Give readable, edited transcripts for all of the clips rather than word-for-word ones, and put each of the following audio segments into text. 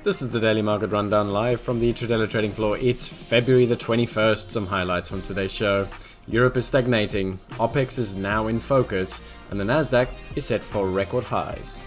This is the Daily Market Rundown live from the Tradelo trading floor. It's February the 21st. Some highlights from today's show. Europe is stagnating, OPEX is now in focus, and the Nasdaq is set for record highs.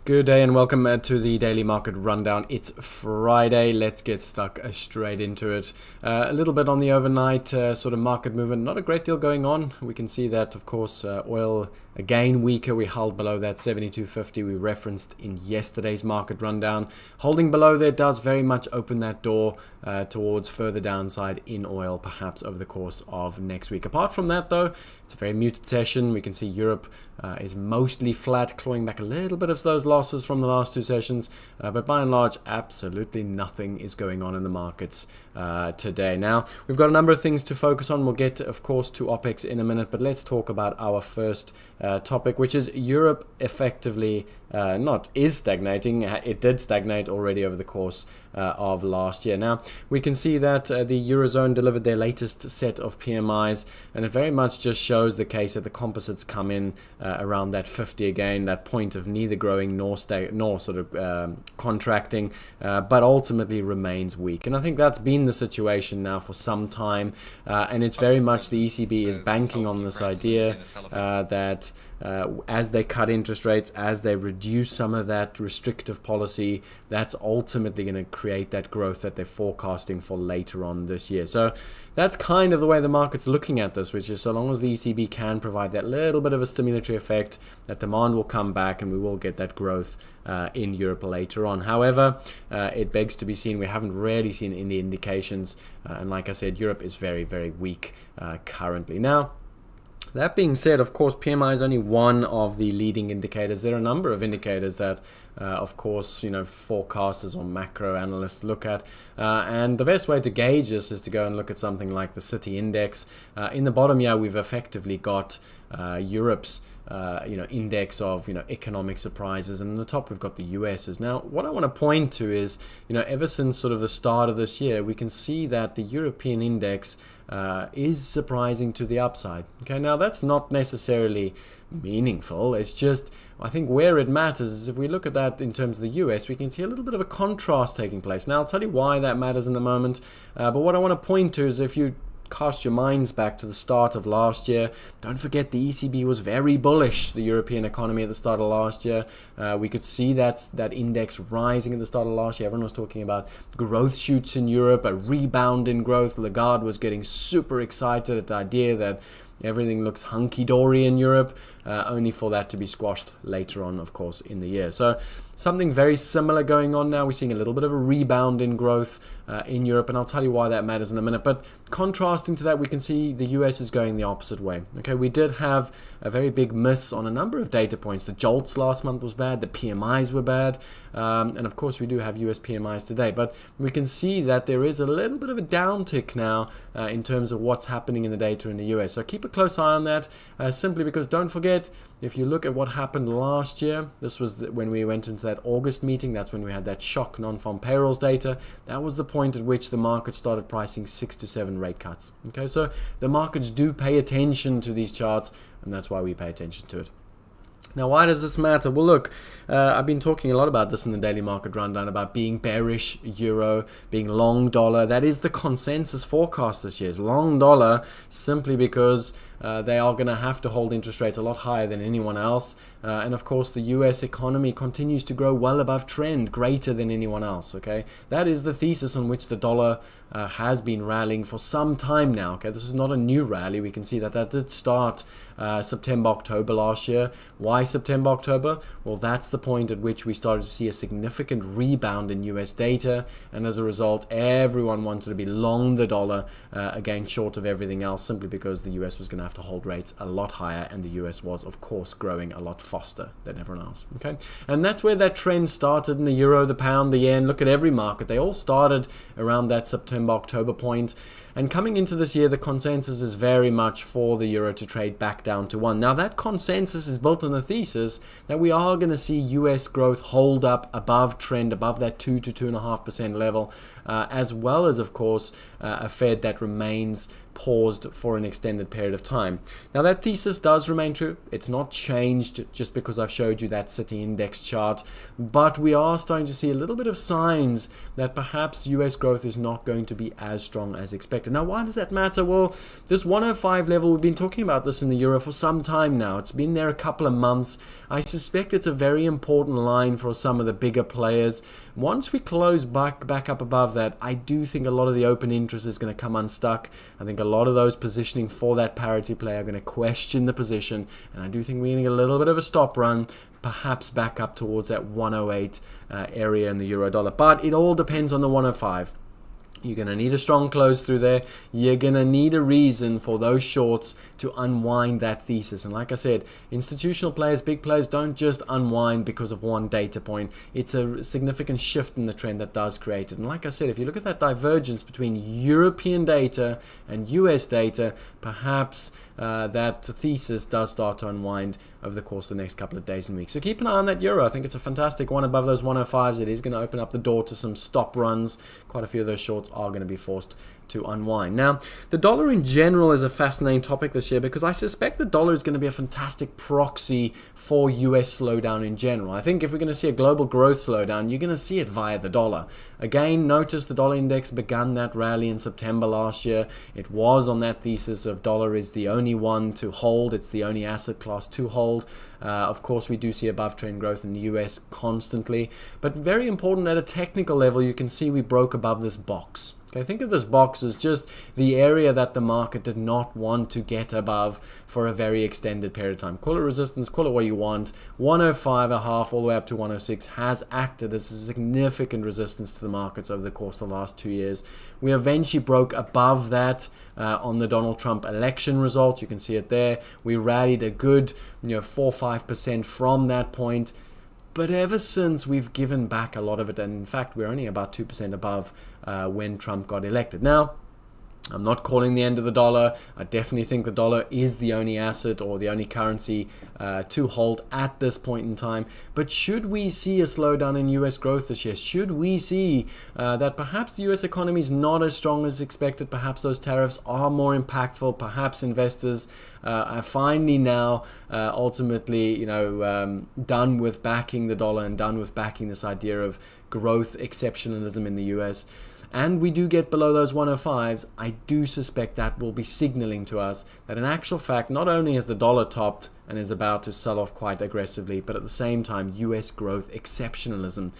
Good day and welcome to the Daily Market Rundown. It's Friday. Let's get stuck straight into it. A little bit on the overnight sort of market movement. Not a great deal going on. We can see that, of course, oil again weaker. We held below that 72.50 we referenced in yesterday's market rundown. Holding below there does very much open that door towards further downside in oil, perhaps over the course of next week. Apart from that, though, it's a very muted session. We can see Europe is mostly flat, clawing back a little bit of those losses from the last two sessions, but by and large, absolutely nothing is going on in the markets today. Now, we've got a number of things to focus on. We'll get, of course, to OPEX in a minute, but let's talk about our first topic, which is Europe effectively is stagnating. It did stagnate already over the course of last year. Now, we can see that the Eurozone delivered their latest set of PMIs, and it very much just shows the case that the composites come in around that 50 again, that point of neither growing nor sort of contracting, but ultimately remains weak. And I think that's been the situation now for some time, and it's very much the ECB is banking on this idea that as they cut interest rates, as they reduce some of that restrictive policy, that's ultimately going to create that growth that they're forecasting for later on this year. So that's kind of the way the market's looking at this, which is so long as the ECB can provide that little bit of a stimulatory effect, that demand will come back and we will get that growth in Europe later on. However, it begs to be seen. We haven't really seen any indications, and like I said, Europe is very, very weak currently. Now, that being said, of course, PMI is only one of the leading indicators. There are a number of indicators that, of course, forecasters or macro analysts look at. And the best way to gauge this is to go and look at something like the City Index. In the bottom here, we've effectively got Europe's index of economic surprises, and in the top we've got the US's. Now, what I want to point to is, ever since sort of the start of this year, we can see that the European index is surprising to the upside. Okay, now that's not necessarily meaningful. It's just, I think where it matters is if we look at that in terms of the US, we can see a little bit of a contrast taking place. Now, I'll tell you why that matters in a moment, but what I want to point to is if you cast your minds back to the start of last year, don't forget the ECB was very bullish the European economy at the start of last year. We could see that index rising at the start of last year. Everyone was talking about growth shoots in Europe, a rebound in growth. Lagarde was getting super excited at the idea that everything looks hunky-dory in Europe, only for that to be squashed later on, of course, in the year. So something very similar going on now. We're seeing a little bit of a rebound in growth in Europe, and I'll tell you why that matters in a minute. But contrasting to that, we can see the US is going the opposite way. Okay, we did have a very big miss on a number of data points. The JOLTS last month was bad, the PMIs were bad, and of course we do have US PMIs today. But we can see that there is a little bit of a downtick now in terms of what's happening in the data in the US. So keep a close eye on that, simply because don't forget, if you look at what happened last year, this was when we went into that August meeting. That's when we had that shock non-farm payrolls data. That was the point at which the market started pricing 6 to 7 rate cuts. Okay, so the markets do pay attention to these charts, and that's why we pay attention to it. Now, why does this matter? Well, look, I've been talking a lot about this in the Daily Market Rundown, about being bearish euro, being long dollar. That is the consensus forecast this year, is long dollar, simply because they are going to have to hold interest rates a lot higher than anyone else. And of course, the US economy continues to grow well above trend, greater than anyone else. Okay, that is the thesis on which the dollar has been rallying for some time now. Okay, this is not a new rally. We can see that did start September, October last year. Why September, October? Well, that's the point at which we started to see a significant rebound in US data, and as a result, everyone wanted to be long the dollar, again, short of everything else, simply because the US was going to have to hold rates a lot higher, and the US was, of course, growing a lot faster than everyone else. Okay, and that's where that trend started in the euro, the pound, the yen. Look at every market; they all started around that September, October point. And coming into this year, the consensus is very much for the euro to trade back down to 1. Now, that consensus is built on the thesis that we are going to see US growth hold up above trend, above that 2 to 2.5% level, as well as, of course, a Fed that remains paused for an extended period of time. Now, that thesis does remain true. It's not changed just because I've showed you that City Index chart, but we are starting to see a little bit of signs that perhaps US growth is not going to be as strong as expected. Now, why does that matter? Well, this 105 level, we've been talking about this in the euro for some time now. It's been there a couple of months. I suspect it's a very important line for some of the bigger players. Once we close back up above that, I do think a lot of the open interest is going to come unstuck. I think a lot of those positioning for that parity play are going to question the position, and I do think we're going to get a little bit of a stop run, perhaps back up towards that 108 area in the euro dollar. But it all depends on the 105. You're going to need a strong close through there. You're going to need a reason for those shorts to unwind that thesis. And like I said, institutional players, big players, don't just unwind because of one data point. It's a significant shift in the trend that does create it. And like I said, if you look at that divergence between European data and US data, perhaps that thesis does start to unwind over the course of the next couple of days and weeks. So keep an eye on that euro. I think it's a fantastic one above those 105s. It is going to open up the door to some stop runs. Quite a few of those shorts are going to be forced to unwind. Now, the dollar in general is a fascinating topic this year because I suspect the dollar is going to be a fantastic proxy for US slowdown in general. I think if we're going to see a global growth slowdown, you're going to see it via the dollar. Again, notice the dollar index began that rally in September last year. It was on that thesis of dollar is the only one to hold. It's the only asset class to hold. Of course, we do see above trend growth in the US constantly, but very important at a technical level, you can see we broke above this box. Okay, think of this box as just the area that the market did not want to get above for a very extended period of time. Call it resistance, call it what you want. 105.5 all the way up to 106 has acted as a significant resistance to the markets over the course of the last 2 years. We eventually broke above that on the Donald Trump election results. You can see it there. We rallied a good 4-5% from that point. But ever since, we've given back a lot of it, and in fact, we're only about 2% above when Trump got elected. Now, I'm not calling the end of the dollar. I definitely think the dollar is the only asset or the only currency to hold at this point in time. But should we see a slowdown in US growth this year? Should we see that perhaps the US economy is not as strong as expected? Perhaps those tariffs are more impactful. Perhaps investors are finally now ultimately, done with backing the dollar and done with backing this idea of growth exceptionalism in the US. And we do get below those 105s, I do suspect that will be signaling to us that in actual fact, not only has the dollar topped and is about to sell off quite aggressively, but at the same time, US growth exceptionalism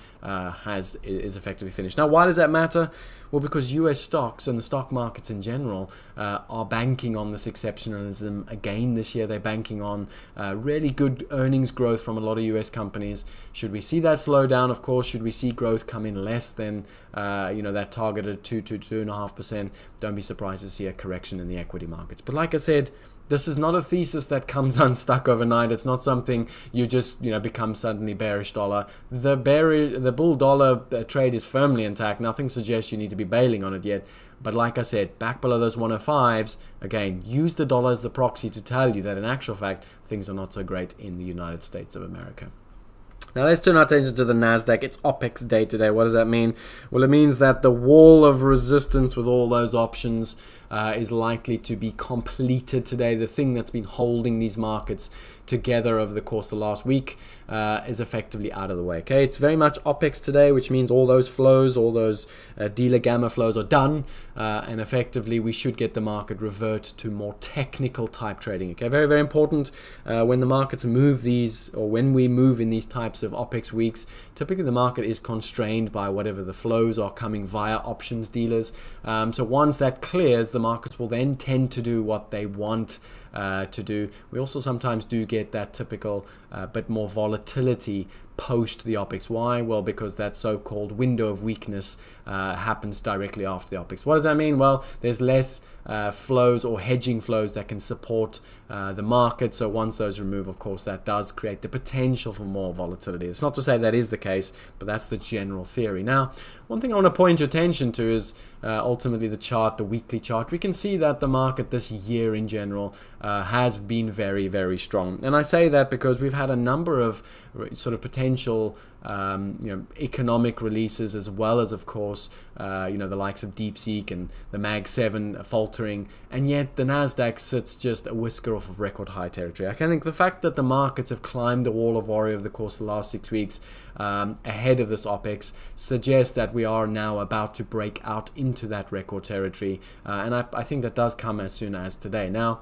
is effectively finished. Now, why does that matter? Well, because US stocks and the stock markets in general are banking on this exceptionalism again this year. They're banking on really good earnings growth from a lot of US companies. Should we see that slow down? Of course, should we see growth come in less than that targeted 2 to 2.5%? Don't be surprised to see a correction in the equity markets. But like I said, this is not a thesis that comes unstuck overnight. It's not something you just become suddenly bearish dollar. The bull dollar trade is firmly intact. Nothing suggests you need to be bailing on it yet. But like I said, back below those 105s, again, use the dollar as the proxy to tell you that in actual fact, things are not so great in the United States of America. Now let's turn our attention to the Nasdaq. It's OPEX day today. What does that mean? Well, it means that the wall of resistance with all those options is likely to be completed today. The thing that's been holding these markets together over the course of the last week is effectively out of the way. Okay, it's very much OPEX today, which means all those flows, all those dealer gamma flows are done, and effectively we should get the market revert to more technical type trading. Okay, very, very important when the markets move these, or when we move in these types of OPEX weeks, typically the market is constrained by whatever the flows are coming via options dealers. So once that clears, the markets will then tend to do what they want to do. We also sometimes do get that typical bit more volatility post the OPEX. Why? Well, because that so-called window of weakness happens directly after the OPEX. What does that mean? Well, there's less flows or hedging flows that can support the market. So once those remove, of course, that does create the potential for more volatility. It's not to say that is the case, but that's the general theory. Now, one thing I want to point your attention to is ultimately the chart, the weekly chart. We can see that the market this year in general has been very, very strong. And I say that because we've had a number of sort of potential economic releases, as well as, of course, the likes of DeepSeek and the Mag 7 faltering, and yet the Nasdaq sits just a whisker off of record high territory. I think the fact that the markets have climbed the wall of worry over the course of the last 6 weeks ahead of this OPEX suggests that we are now about to break out into that record territory, and I think that does come as soon as today. Now,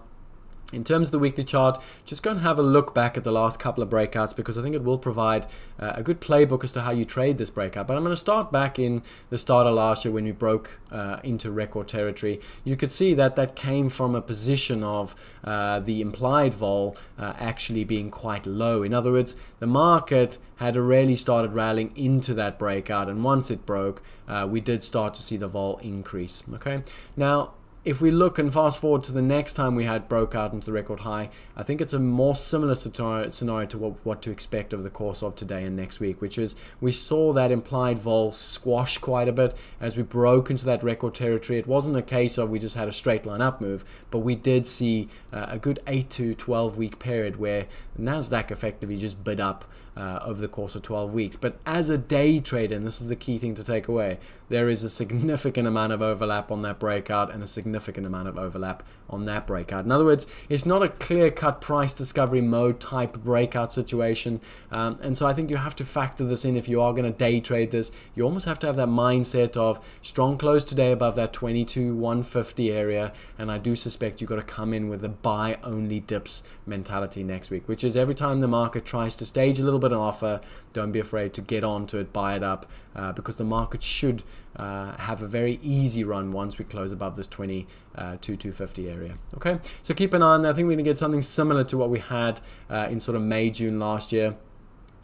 in terms of the weekly chart, just go and have a look back at the last couple of breakouts, because I think it will provide a good playbook as to how you trade this breakout. But I'm going to start back in the start of last year when we broke into record territory. You could see that that came from a position of the implied vol actually being quite low. In other words, the market had already started rallying into that breakout, and once it broke, we did start to see the vol increase. Okay, now, if we look and fast forward to the next time we had broke out into the record high, I think it's a more similar scenario to what to expect over the course of today and next week, which is we saw that implied vol squash quite a bit as we broke into that record territory. It wasn't a case of we just had a straight line up move, but we did see a good 8 to 12 week period where Nasdaq effectively just bid up over the course of 12 weeks. But as a day trader, and this is the key thing to take away, there is a significant amount of overlap on that breakout and a significant amount of overlap on that breakout. In other words, it's not a clear-cut price discovery mode type breakout situation, and so I think you have to factor this in if you are going to day trade this. You almost have to have that mindset of strong close today above that 22,150 area, and I do suspect you've got to come in with a buy only dips mentality next week, which is every time the market tries to stage a little bit of offer, don't be afraid to get onto it, buy it up, because the market should have a very easy run once we close above this 22,250 area. Okay, so keep an eye on that. I think we're going to get something similar to what we had in sort of May, June last year.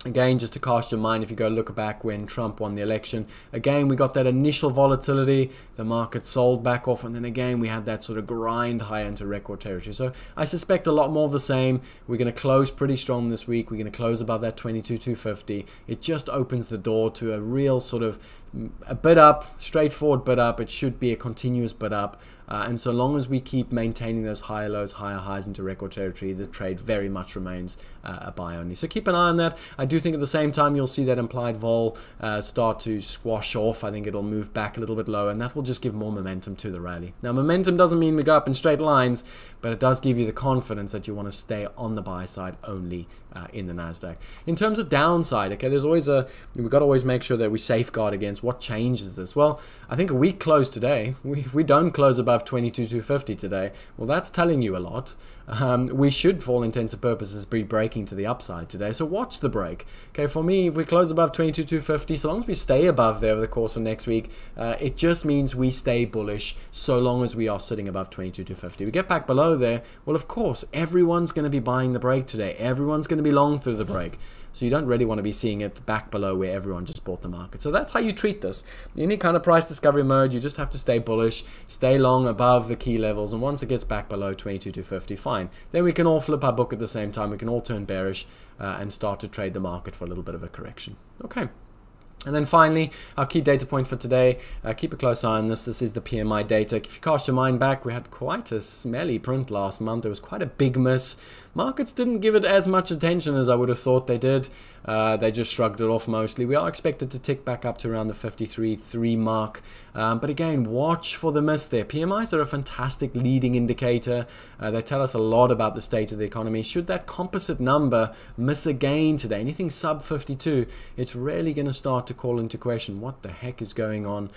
Again, just to cast your mind, if you go look back when Trump won the election, again, we got that initial volatility, the market sold back off, and then again, we had that sort of grind high into record territory. So I suspect a lot more of the same. We're going to close pretty strong this week. We're going to close above that 22,250. It just opens the door to a real sort of a bid up, straightforward bid up. It should be a continuous bid up. And so long as we keep maintaining those higher lows, higher highs into record territory, the trade very much remains a buy only. So keep an eye on that. I do think at the same time you'll see that implied vol start to squash off. I think it'll move back a little bit lower, and that will just give more momentum to the rally. Now, momentum doesn't mean we go up in straight lines, but it does give you the confidence that you want to stay on the buy side only in the Nasdaq. In terms of downside, okay, there's always we've got to always make sure that we safeguard against what changes this. Well, I think a week close today, if we don't close above 22,250 today, well, that's telling you a lot. We should, for all intents and purposes, be breaking to the upside today. So watch the break. Okay, for me, if we close above 22,250, so long as we stay above there over the course of next week, it just means we stay bullish so long as we are sitting above 22,250. We get back below there, well, of course, everyone's going to be buying the break today. Everyone's going to be long through the break. So you don't really want to be seeing it back below where everyone just bought the market. So that's how you treat this. Any kind of price discovery mode, you just have to stay bullish, stay long above the key levels, and once it gets back below 22,250, fine. Then we can all flip our book at the same time. We can all turn bearish and start to trade the market for a little bit of a correction. Okay. And then finally, our key data point for today, keep a close eye on this. This is the PMI data. If you cast your mind back, we had quite a smelly print last month. It was quite a big miss. Markets didn't give it as much attention as I would have thought they did. They just shrugged it off mostly. We are expected to tick back up to around the 53.3 mark. But again, watch for the miss there. PMIs are a fantastic leading indicator. They tell us a lot about the state of the economy. Should that composite number miss again today, anything sub 52, it's really going to start to call into question what the heck is going on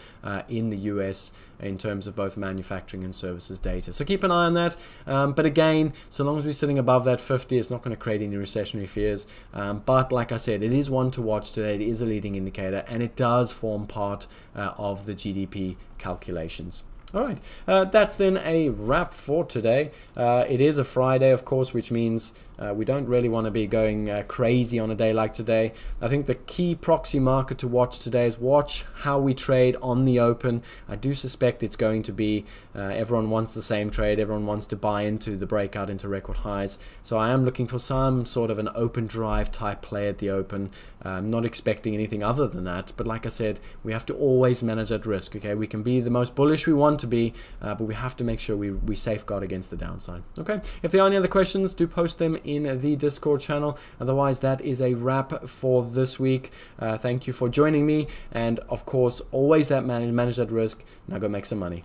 in the US in terms of both manufacturing and services data. So keep an eye on that. But again, so long as we're sitting above that 50, it's not going to create any recessionary fears. But like I said, it is one to watch today. It is a leading indicator, and it does form part of the GDP calculations. All right, that's then a wrap for today. It is a Friday, of course, which means we don't really want to be going crazy on a day like today. I think the key proxy market to watch today is watch how we trade on the open. I do suspect it's going to be everyone wants the same trade. Everyone wants to buy into the breakout into record highs. So I am looking for some sort of an open drive type play at the open. I'm not expecting anything other than that. But like I said, we have to always manage that risk. Okay, we can be the most bullish we want to be, but we have to make sure we safeguard against the downside. Okay, if there are any other questions, do post them in the Discord channel. Otherwise, that is a wrap for this week. Thank you for joining me, and of course, always that manage that risk. Now go make some money.